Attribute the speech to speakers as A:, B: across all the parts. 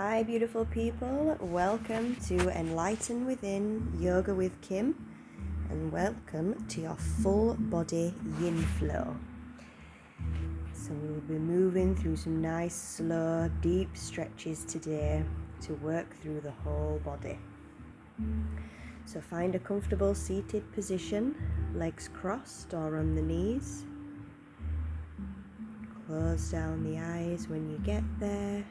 A: Hi beautiful people, welcome to Enlighten Within Yoga with Kim, and welcome to your full body yin flow. So we'll be moving through some nice slow deep stretches today to work through the whole body. So find a comfortable seated position, legs crossed or on the knees. Close down the eyes when you get there.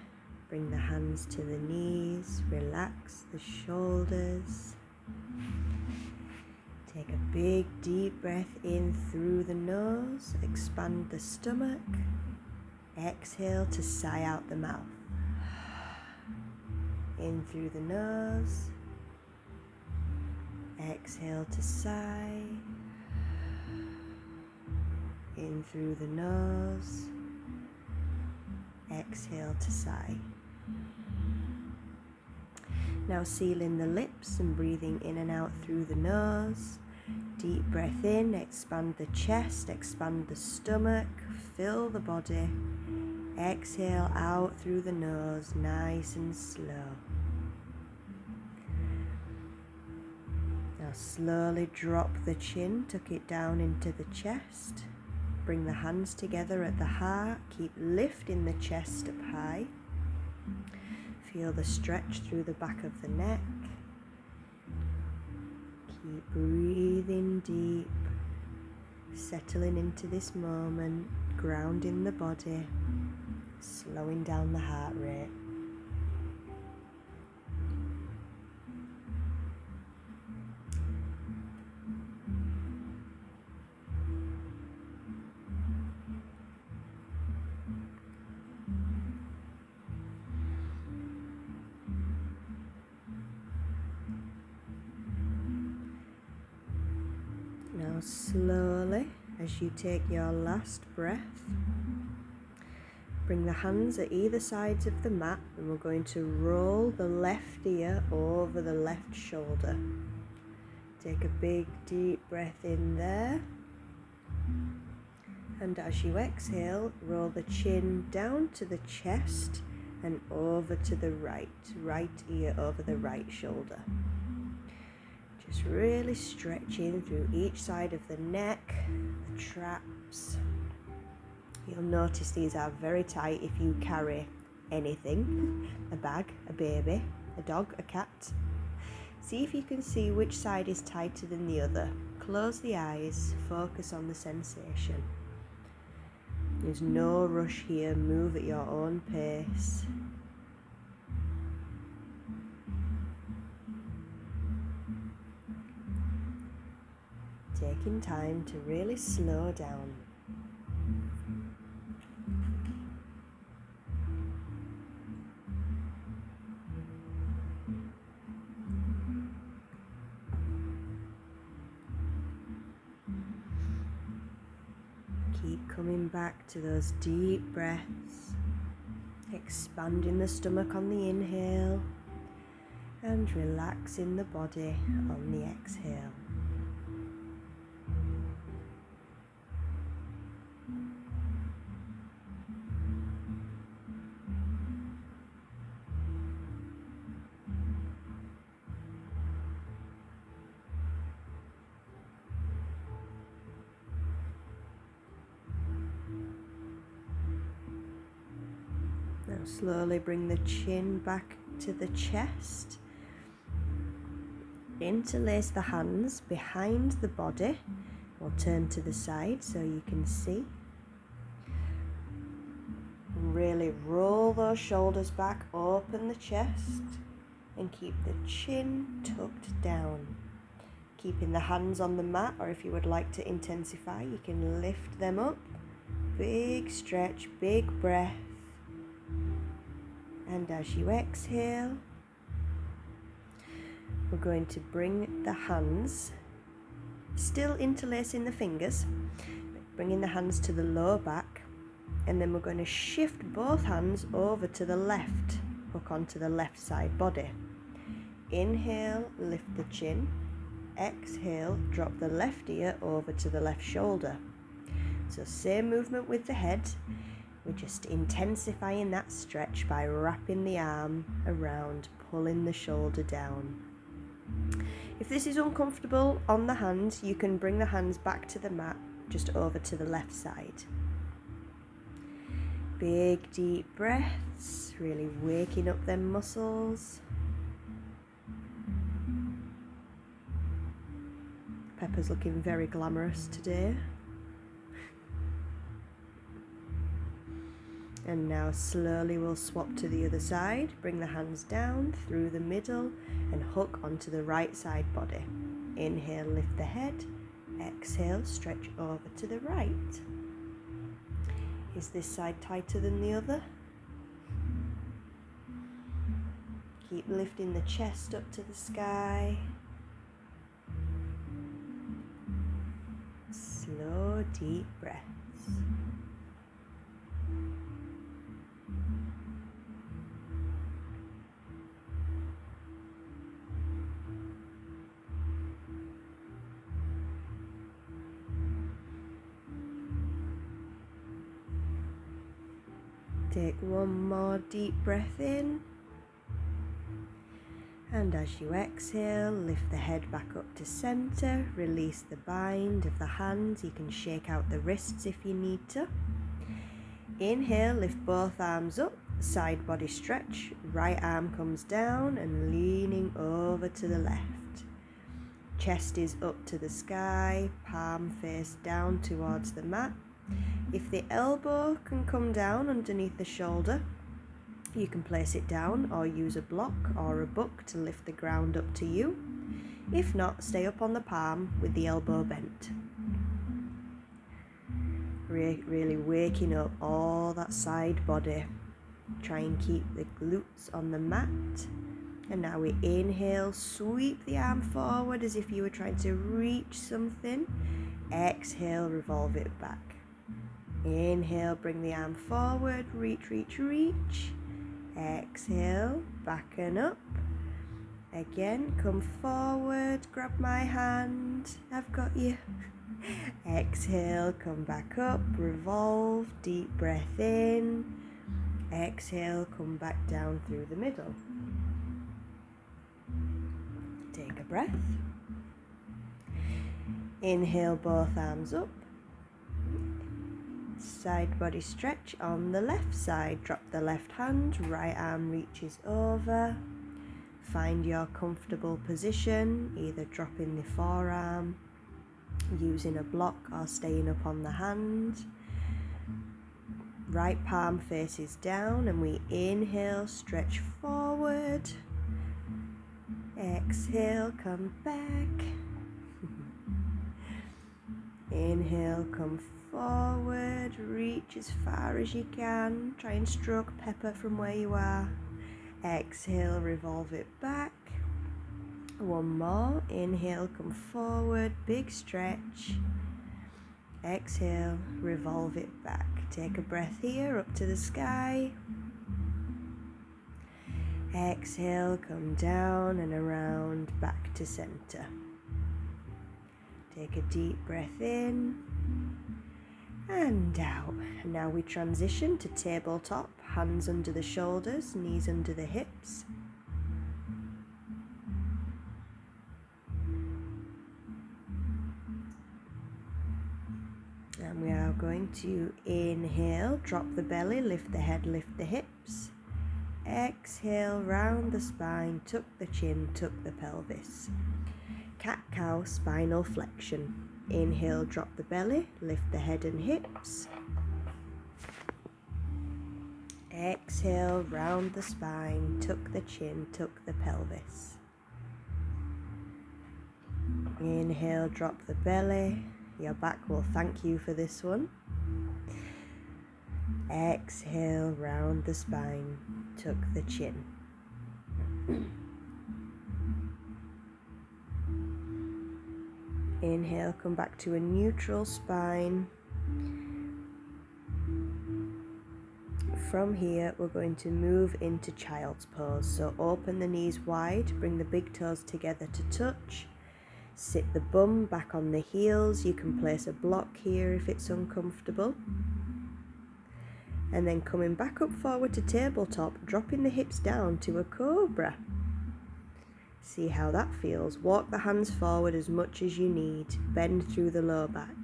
A: Bring the hands to the knees, relax the shoulders. Take a big deep breath in through the nose, expand the stomach. Exhale to sigh out the mouth. In through the nose. Exhale to sigh. In through the nose. Exhale to sigh. Now sealing the lips and breathing in and out through the nose. Deep breath in, expand the chest, expand the stomach, fill the body. Exhale out through the nose, nice and slow. Now slowly drop the chin, tuck it down into the chest. Bring the hands together at the heart, keep lifting the chest up high. Feel the stretch through the back of the neck. Keep breathing deep, settling into this moment, grounding the body, slowing down the heart rate. Now slowly, as you take your last breath, bring the hands at either sides of the mat, and we're going to roll the left ear over the left shoulder. Take a big deep breath in there, and as you exhale, roll the chin down to the chest and over to the right ear over the right shoulder. Just really stretching through each side of the neck, the traps. You'll notice these are very tight if you carry anything, a bag, a baby, a dog, a cat. See if you can see which side is tighter than the other. Close the eyes, focus on the sensation. There's no rush here, move at your own pace. Taking time to really slow down. Keep coming back to those deep breaths, expanding the stomach on the inhale and relaxing the body on the exhale. Now slowly bring the chin back to the chest. Interlace the hands behind the body. We'll turn to the side so you can see. Really roll those shoulders back, open the chest, and keep the chin tucked down. Keeping the hands on the mat, or if you would like to intensify, you can lift them up. Big stretch, big breath. And as you exhale, we're going to bring the hands, still interlacing the fingers, bringing the hands to the lower back, and then we're going to shift both hands over to the left, hook onto the left side body. Inhale, lift the chin. Exhale, drop the left ear over to the left shoulder. So same movement with the head. We're just intensifying that stretch by wrapping the arm around, pulling the shoulder down. If this is uncomfortable on the hands, you can bring the hands back to the mat, just over to the left side. Big deep breaths, really waking up them muscles. Pepper's looking very glamorous today. And now slowly we'll swap to the other side, bring the hands down through the middle and hook onto the right side body. Inhale, lift the head. Exhale, stretch over to the right. Is this side tighter than the other? Keep lifting the chest up to the sky. Slow, deep breaths. Take one more deep breath in, and as you exhale, lift the head back up to center, release the bind of the hands. You can shake out the wrists if you need to. Inhale, lift both arms up, side body stretch, right arm comes down and leaning over to the left. Chest is up to the sky, palm face down towards the mat. If the elbow can come down underneath the shoulder, you can place it down or use a block or a book to lift the ground up to you. If not, stay up on the palm with the elbow bent. Really waking up all that side body. Try and keep the glutes on the mat. And now we inhale, sweep the arm forward as if you were trying to reach something. Exhale, revolve it back. Inhale, bring the arm forward, reach, reach, reach. Exhale, back and up. Again, come forward, grab my hand, I've got you. Exhale, come back up, revolve, deep breath in. Exhale, come back down through the middle. Take a breath. Inhale, both arms up. Side body stretch on the left side. Drop the left hand, right arm reaches over. Find your comfortable position, either dropping the forearm, using a block or staying up on the hand. Right palm faces down and we inhale, stretch forward. Exhale, come back. Inhale, come forward, reach as far as you can. Try and stroke Pepper from where you are. Exhale, revolve it back. One more. Inhale, come forward, big stretch. Exhale, revolve it back. Take a breath here, up to the sky. Exhale, come down and around, back to center. Take a deep breath in and out. And now we transition to tabletop, hands under the shoulders, knees under the hips. And we are going to inhale, drop the belly, lift the head, lift the hips. Exhale, round the spine, tuck the chin, tuck the pelvis. Cat-cow, spinal flexion. Inhale, drop the belly, lift the head and hips. Exhale, round the spine, tuck the chin, tuck the pelvis. Inhale, drop the belly. Your back will thank you for this one. Exhale, round the spine, tuck the chin. Inhale, come back to a neutral spine. From here, we're going to move into child's pose. So open the knees wide, bring the big toes together to touch. Sit the bum back on the heels. You can place a block here if it's uncomfortable. And then coming back up forward to tabletop, dropping the hips down to a cobra. See how that feels. Walk the hands forward as much as you need. Bend through the low back.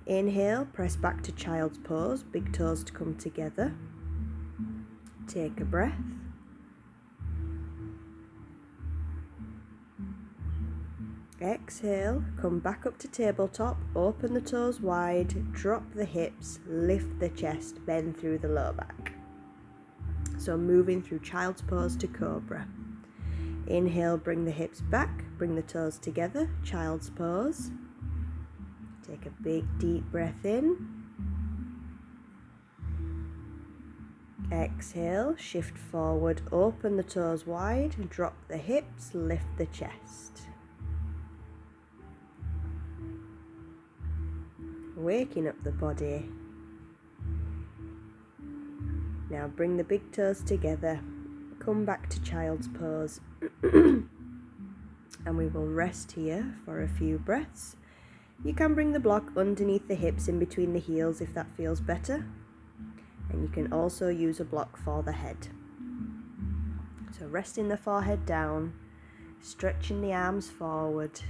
A: Inhale, press back to child's pose, big toes to come together. Take a breath. Exhale, come back up to tabletop, open the toes wide, drop the hips, lift the chest, bend through the low back. So moving through child's pose to cobra. Inhale, bring the hips back, bring the toes together, child's pose. Take a big deep breath in. Exhale, shift forward, open the toes wide, drop the hips, lift the chest. Waking up the body. Now bring the big toes together, come back to child's pose, and we will rest here for a few breaths. You can bring the block underneath the hips in between the heels if that feels better, and you can also use a block for the head. So resting the forehead down, stretching the arms forward,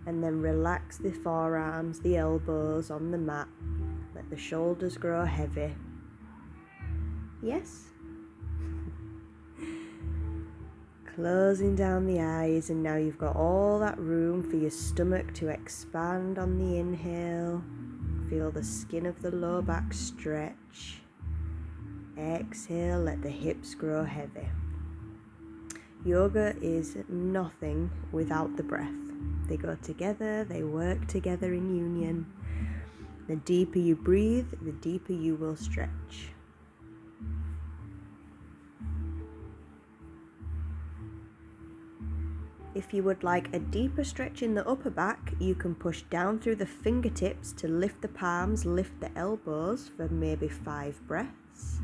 A: and then relax the forearms, the elbows on the mat. Let the shoulders grow heavy. Yes? Closing down the eyes, and now you've got all that room for your stomach to expand on the inhale. Feel the skin of the low back stretch. Exhale, let the hips grow heavy. Yoga is nothing without the breath. They go together, they work together in union. The deeper you breathe, the deeper you will stretch. If you would like a deeper stretch in the upper back, you can push down through the fingertips to lift the palms, lift the elbows for maybe 5 breaths.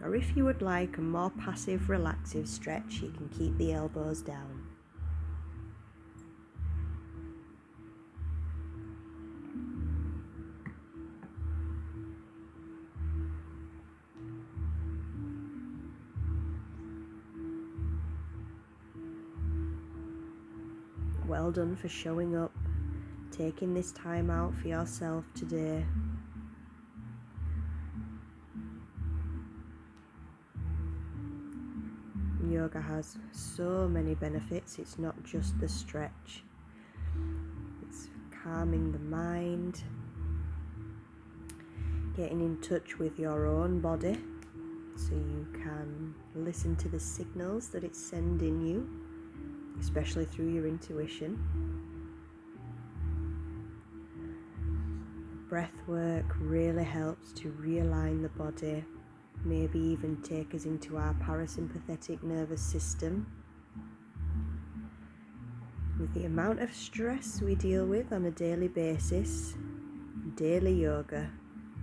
A: Or if you would like a more passive, relaxive stretch, you can keep the elbows down. Well done for showing up, taking this time out for yourself today. Yoga has so many benefits. It's not just the stretch. It's calming the mind, getting in touch with your own body so you can listen to the signals that it's sending you, especially through your intuition. Breath work really helps to realign the body, maybe even take us into our parasympathetic nervous system. With the amount of stress we deal with on a daily basis, daily yoga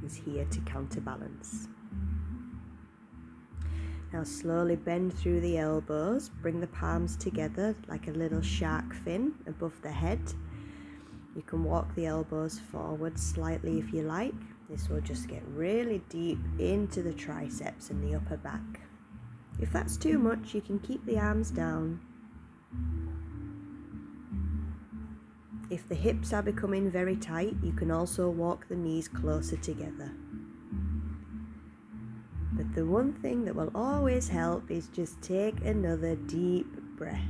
A: is here to counterbalance. Now slowly bend through the elbows, bring the palms together like a little shark fin above the head. You can walk the elbows forward slightly if you like. This will just get really deep into the triceps and the upper back. If that's too much, you can keep the arms down. If the hips are becoming very tight, you can also walk the knees closer together. But the one thing that will always help is just take another deep breath,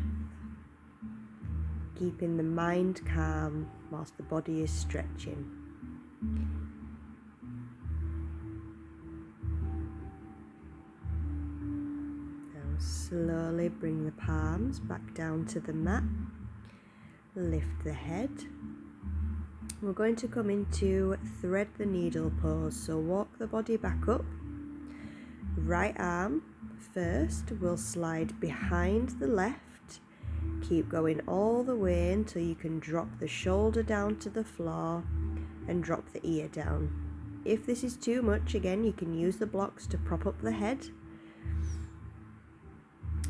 A: keeping the mind calm whilst the body is stretching. Now slowly bring the palms back down to the mat, lift the head. We're going to come into thread the needle pose, so walk the body back up. Right arm first will slide behind the left. Keep going all the way until you can drop the shoulder down to the floor and drop the ear down. If this is too much, again, you can use the blocks to prop up the head.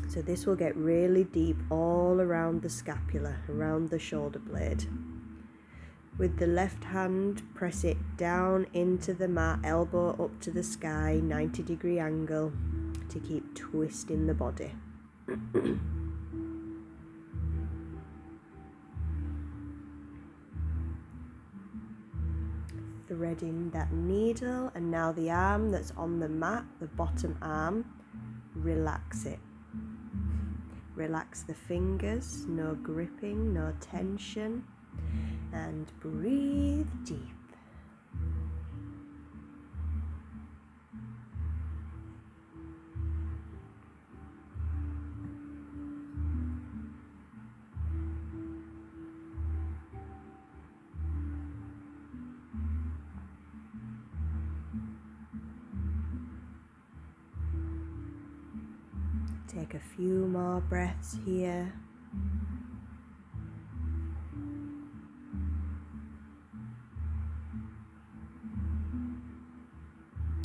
A: So this will get really deep all around the scapula, around the shoulder blade. With the left hand, press it down into the mat, elbow up to the sky, 90-degree angle to keep twisting the body. Threading that needle, and now the arm that's on the mat, the bottom arm, relax it. Relax the fingers, no gripping, no tension, and breathe deep. Take a few more breaths here.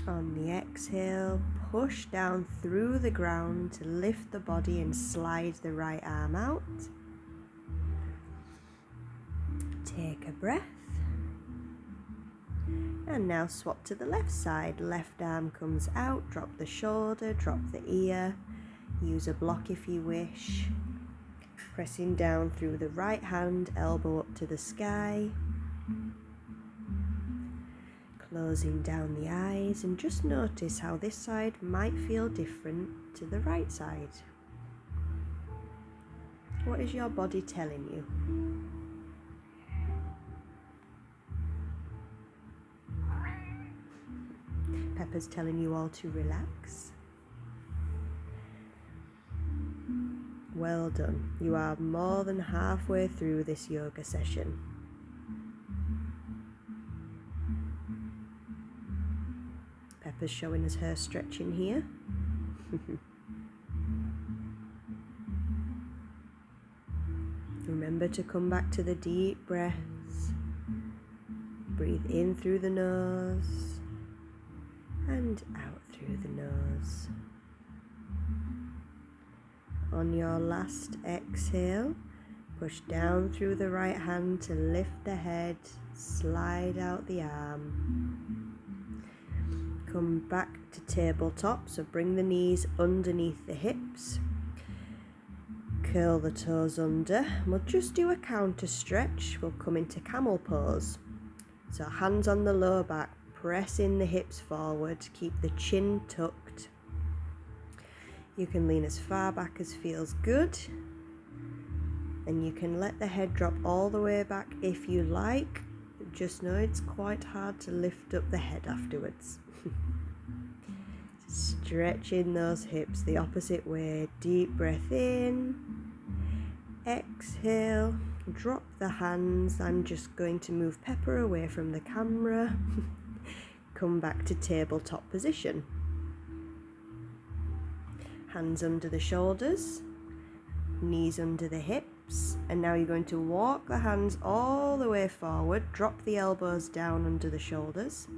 A: On the exhale, push down through the ground to lift the body and slide the right arm out. Take a breath. And now swap to the left side. Left arm comes out, drop the shoulder, drop the ear. Use a block if you wish. Pressing down through the right hand, elbow up to the sky. Closing down the eyes, and just notice how this side might feel different to the right side. What is your body telling you? Pepper's telling you all to relax. Well done. You are more than halfway through this yoga session. Pepper's showing us her stretching here. Remember to come back to the deep breaths. Breathe in through the nose and out through the nose. On your last exhale, push down through the right hand to lift the head, slide out the arm. Come back to tabletop, so bring the knees underneath the hips. Curl the toes under. We'll just do a counter stretch. We'll come into camel pose. So hands on the lower back, press in the hips forward, keep the chin tucked. You can lean as far back as feels good, and you can let the head drop all the way back if you like. Just know it's quite hard to lift up the head afterwards. Stretching those hips the opposite way. Deep breath in, exhale, drop the hands. I'm just going to move Pepper away from the camera. Come back to tabletop position. Hands under the shoulders, knees under the hips, and now you're going to walk the hands all the way forward, drop the elbows down under the shoulders.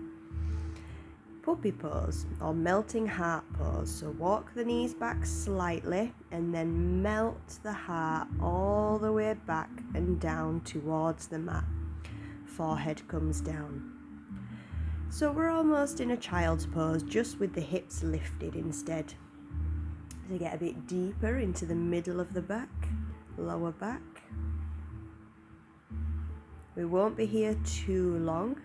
A: Puppy pose or melting heart pose. So walk the knees back slightly and then melt the heart all the way back and down towards the mat. Forehead comes down. So we're almost in a child's pose, just with the hips lifted instead. To get a bit deeper into the middle of the back, lower back. We won't be here too long,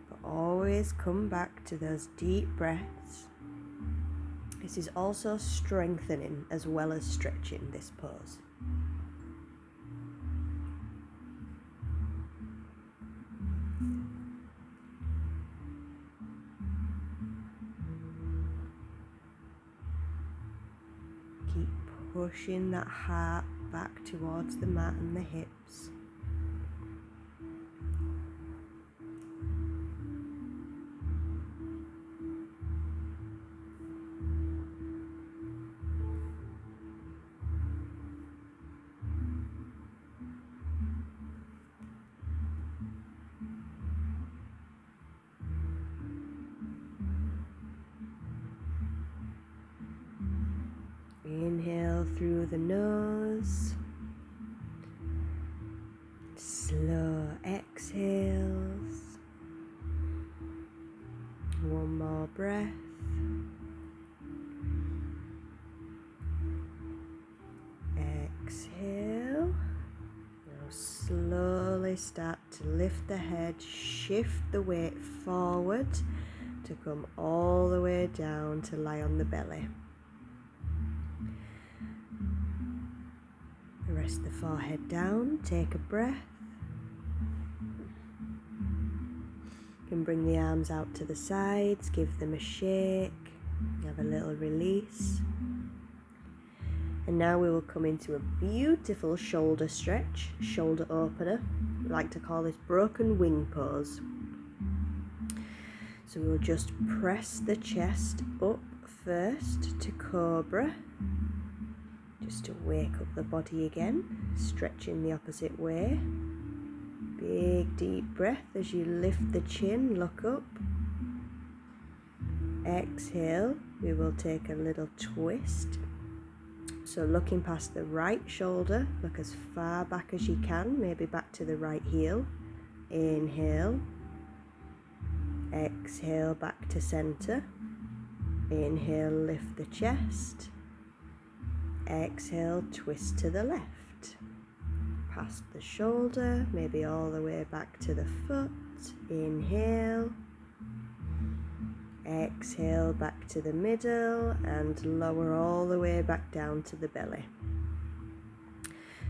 A: but always come back to those deep breaths. This is also strengthening as well as stretching, this pose. Pushing that heart back towards the mat and the hips. Inhale through the nose. Slow exhales. One more breath. Exhale. Now slowly start to lift the head, shift the weight forward to come all the way down to lie on the belly. Rest the forehead down, take a breath. You can bring the arms out to the sides, give them a shake, have a little release. And now we will come into a beautiful shoulder stretch, shoulder opener. I like to call this broken wing pose. So we will just press the chest up first to cobra, just to wake up the body again, stretching the opposite way. Big deep breath as you lift the chin, look up. Exhale, we will take a little twist. So looking past the right shoulder, look as far back as you can, maybe back to the right heel. Inhale. Exhale, back to center. Inhale, lift the chest. Exhale, twist to the left. Past the shoulder, maybe all the way back to the foot. Inhale. Exhale, back to the middle and lower all the way back down to the belly.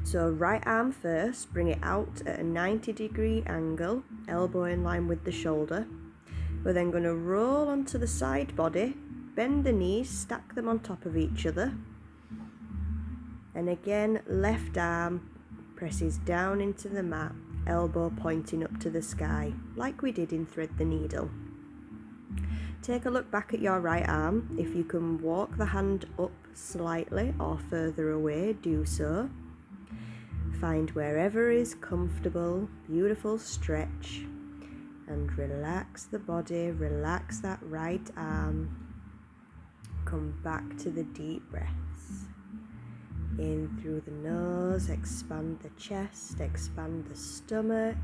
A: So right arm first, bring it out at a 90-degree angle, elbow in line with the shoulder. We're then going to roll onto the side body, bend the knees, stack them on top of each other. And again, left arm presses down into the mat, elbow pointing up to the sky, like we did in Thread the Needle. Take a look back at your right arm. If you can walk the hand up slightly or further away, do so. Find wherever is comfortable, beautiful stretch, and relax the body, relax that right arm. Come back to the deep breaths. In through the nose, expand the chest, expand the stomach.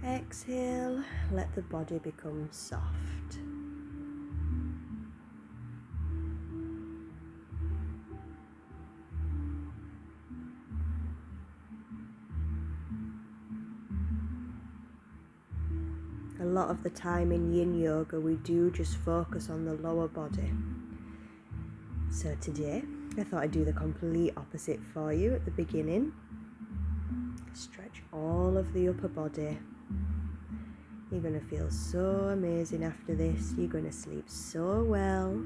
A: Exhale, let the body become soft. A lot of the time in yin yoga we do just focus on the lower body. So today I thought I'd do the complete opposite for you at the beginning. Stretch all of the upper body. You're going to feel so amazing after this. You're going to sleep so well.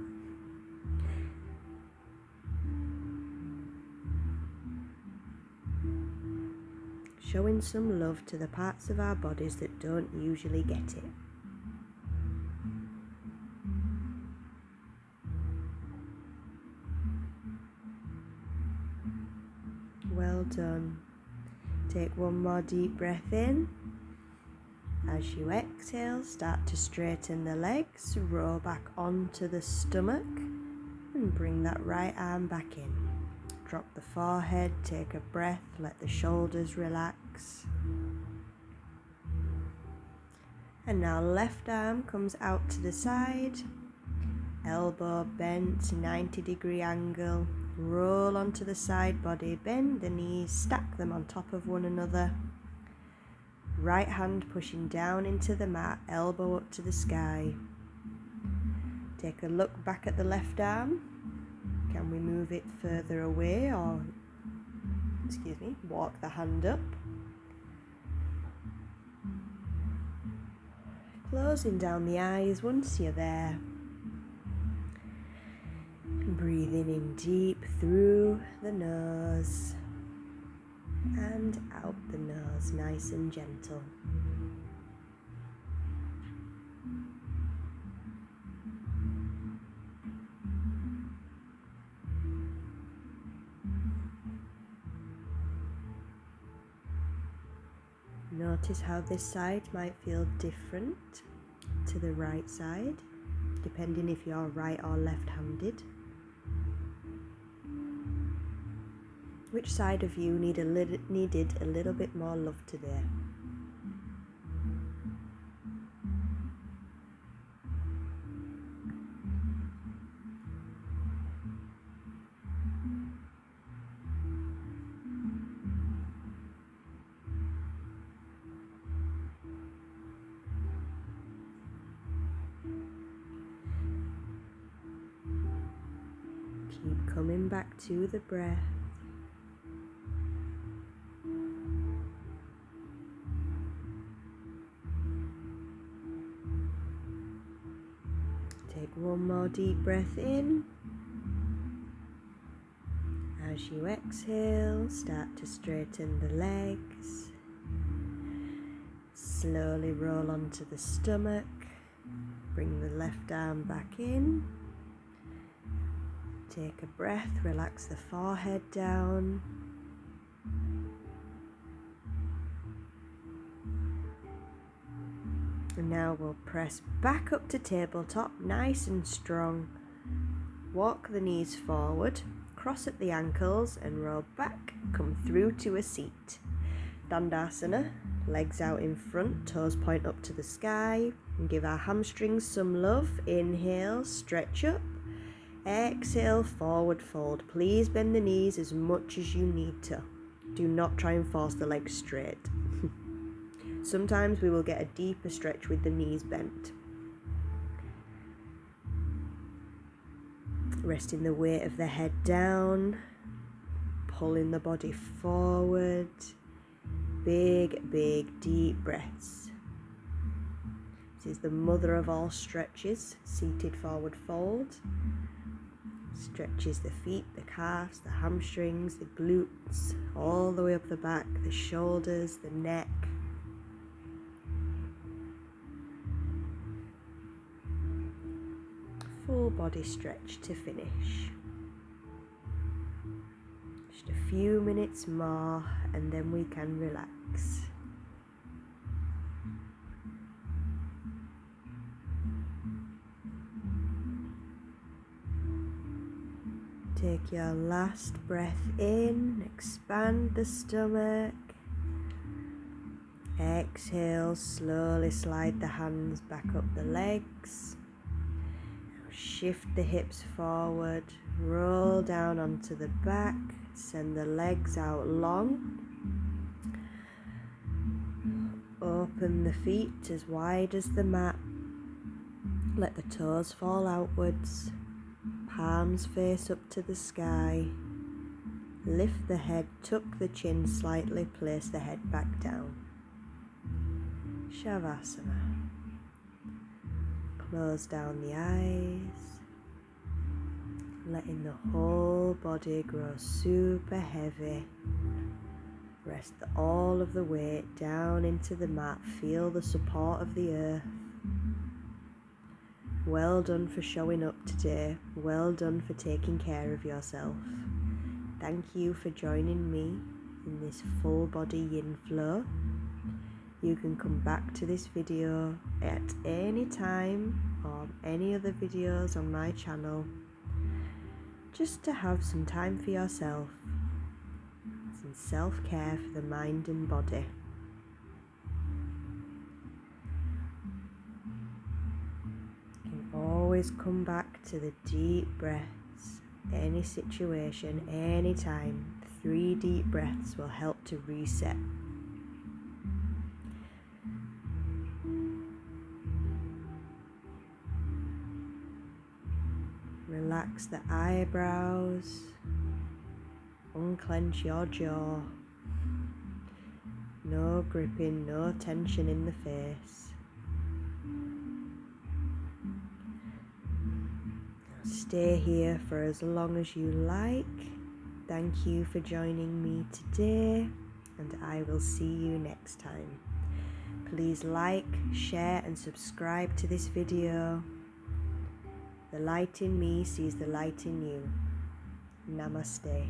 A: Showing some love to the parts of our bodies that don't usually get it. Well done. Take one more deep breath in. As you exhale, start to straighten the legs, roll back onto the stomach and bring that right arm back in. Drop the forehead, take a breath, let the shoulders relax. And now left arm comes out to the side, elbow bent, 90-degree angle, roll onto the side body, bend the knees, stack them on top of one another. Right hand pushing down into the mat, elbow up to the sky. Take a look back at the left arm. Can we move it further away or, walk the hand up. Closing down the eyes once you're there. Breathing in deep through the nose. And out the nose, nice and gentle. Notice how this side might feel different to the right side, depending if you're right or left-handed. Which side of you needed a little bit more love today? Keep coming back to the breath. Take one more deep breath in. As you exhale, start to straighten the legs. Slowly roll onto the stomach. Bring the left arm back in. Take a breath, relax the forehead down. And now we'll press back up to tabletop, nice and strong. Walk the knees forward, cross at the ankles and roll back, come through to a seat. Dandasana, legs out in front, toes point up to the sky. And give our hamstrings some love. Inhale, stretch up. Exhale, forward fold. Please bend the knees as much as you need to. Do not try and force the legs straight. Sometimes we will get a deeper stretch with the knees bent. Resting the weight of the head down, pulling the body forward. Big, big, deep breaths. This is the mother of all stretches, seated forward fold. Stretches the feet, the calves, the hamstrings, the glutes, all the way up the back, the shoulders, the neck. Full body stretch to finish. Just a few minutes more and then we can relax. Take your last breath in, expand the stomach. Exhale, slowly slide the hands back up the legs. Shift the hips forward, roll down onto the back, send the legs out long. Open the feet as wide as the mat. Let the toes fall outwards. Palms face up to the sky. Lift the head, tuck the chin slightly, place the head back down. Shavasana. Close down the eyes. Letting the whole body grow super heavy. Rest all of the weight down into the mat. Feel the support of the earth. Well done for showing up today. Well done for taking care of yourself. Thank you for joining me in this full body yin flow. You can come back to this video at any time or any other videos on my channel just to have some time for yourself, some self-care for the mind and body. Always come back to the deep breaths, any situation, anytime. 3 deep breaths will help to reset. Relax the eyebrows, unclench your jaw. No gripping, no tension in the face. Stay here for as long as you like. Thank you for joining me today, and I will see you next time. Please like, share and subscribe to this video. The light in me sees the light in you. Namaste.